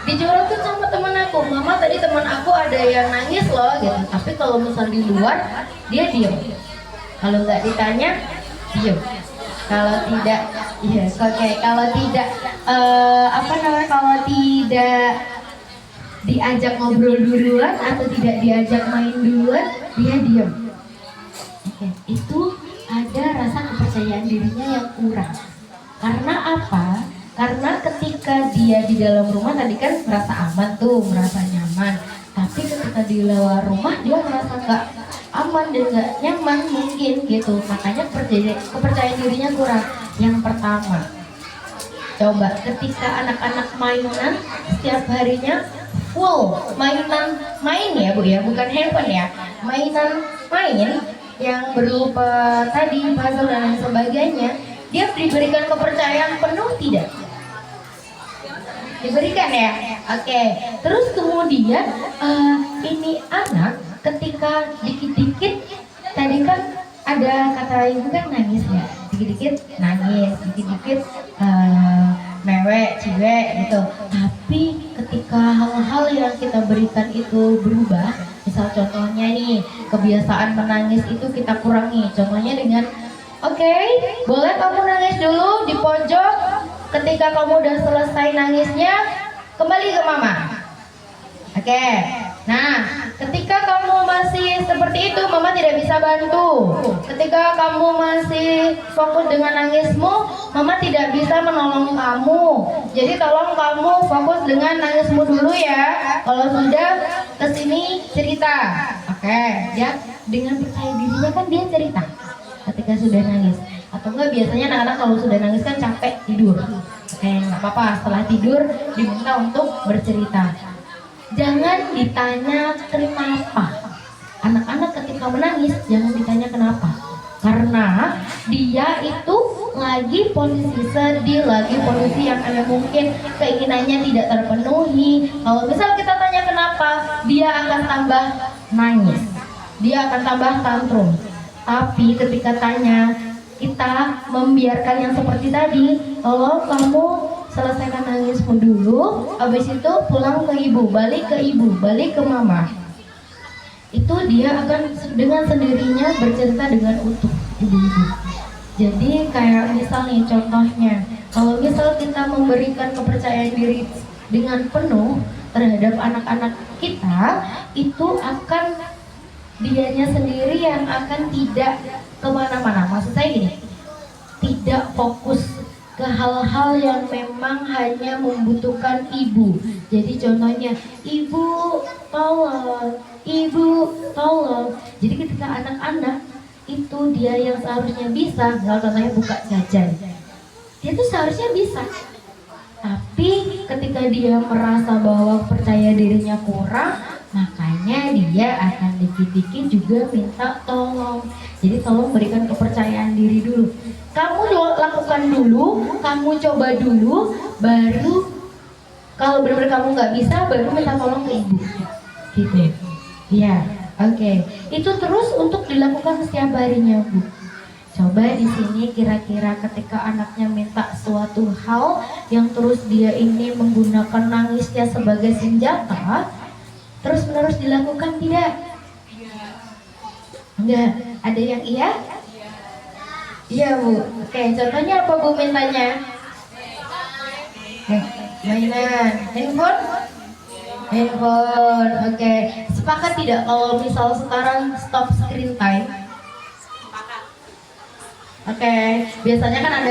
dijorotin sama teman aku, mama tadi teman aku ada yang nangis loh gitu. Tapi kalau misal di luar dia diem, kalau nggak ditanya diem, kalau tidak iya oke, kalau tidak apa namanya, kalau tidak diajak ngobrol duluan atau tidak diajak main duluan dia diem. Oke, itu ada rasa kepercayaan dirinya yang kurang. Karena apa? Karena ketika dia di dalam rumah tadi kan merasa aman tuh, merasa nyaman. Tapi ketika di luar rumah dia merasa nggak aman dan nggak nyaman mungkin gitu. Makanya kepercayaan dirinya kurang. Yang pertama, coba ketika anak-anak mainan setiap harinya full mainan, main ya Bu ya, bukan handphone ya, mainan main yang berupa tadi puzzle dan lain sebagainya, dia diberikan kepercayaan penuh tidak? Diberikan ya. Oke. Terus kemudian ini anak ketika dikit-dikit tadi kan ada kata ibu kan nangis ya, dikit-dikit nangis, dikit-dikit mewek, ciwek gitu. Tapi ketika hal-hal yang kita berikan itu berubah, misal contohnya nih kebiasaan menangis itu kita kurangi. Contohnya dengan oke, boleh kamu nangis dulu di pojok. Ketika kamu udah selesai nangisnya, kembali ke mama. Oke. Nah, ketika kamu masih seperti itu, mama tidak bisa bantu. Ketika kamu masih fokus dengan nangismu, mama tidak bisa menolong kamu. Jadi tolong kamu fokus dengan nangismu dulu ya. Kalau sudah kesini cerita. Oke, ya dengan percaya dirinya kan dia cerita ketika sudah nangis. Atau enggak biasanya anak-anak kalau sudah nangis kan capek tidur. Oke, nggak apa-apa, setelah tidur diminta untuk bercerita. Jangan ditanya kenapa. Anak-anak ketika menangis jangan ditanya kenapa. Karena dia itu lagi posisi sedih, lagi posisi yang mungkin keinginannya tidak terpenuhi. Kalau misal kita tanya kenapa, dia akan tambah nangis, dia akan tambah tantrum. Tapi ketika tanya, kita membiarkan yang seperti tadi, tolong kamu selesaikan nangismu dulu, habis itu pulang ke ibu, balik ke mama. Itu dia akan dengan sendirinya bercerita dengan utuh ibu-ibu. Jadi kayak misal nih contohnya, kalau misal kita memberikan kepercayaan diri dengan penuh terhadap anak-anak kita, itu akan dianya sendiri yang akan tidak kemana-mana. Maksud saya gini, tidak fokus ke hal-hal yang memang hanya membutuhkan ibu. Jadi contohnya, ibu tolong. Jadi ketika anak-anak itu dia yang seharusnya bisa, kalau contohnya buka jajan, dia tuh seharusnya bisa. Tapi ketika dia merasa bahwa percaya dirinya kurang, makanya dia akan dikit-dikit juga minta tolong. Jadi tolong berikan kepercayaan diri dulu. Kamu lakukan dulu, kamu coba dulu, baru kalau benar-benar kamu nggak bisa, baru minta tolong ke ibu. Gitu. Ya, oke. Itu terus untuk dilakukan setiap harinya, Bu. Coba di sini kira-kira ketika anaknya minta suatu hal yang terus dia ini menggunakan nangisnya sebagai senjata, terus-menerus dilakukan tidak? Enggak. Ada yang iya? Iya, Bu. Oke, contohnya apa Bu mintanya? Mainan. Handphone. Oke. Sepakat tidak kalau misal sekarang stop screen time? Oke. Biasanya kan ada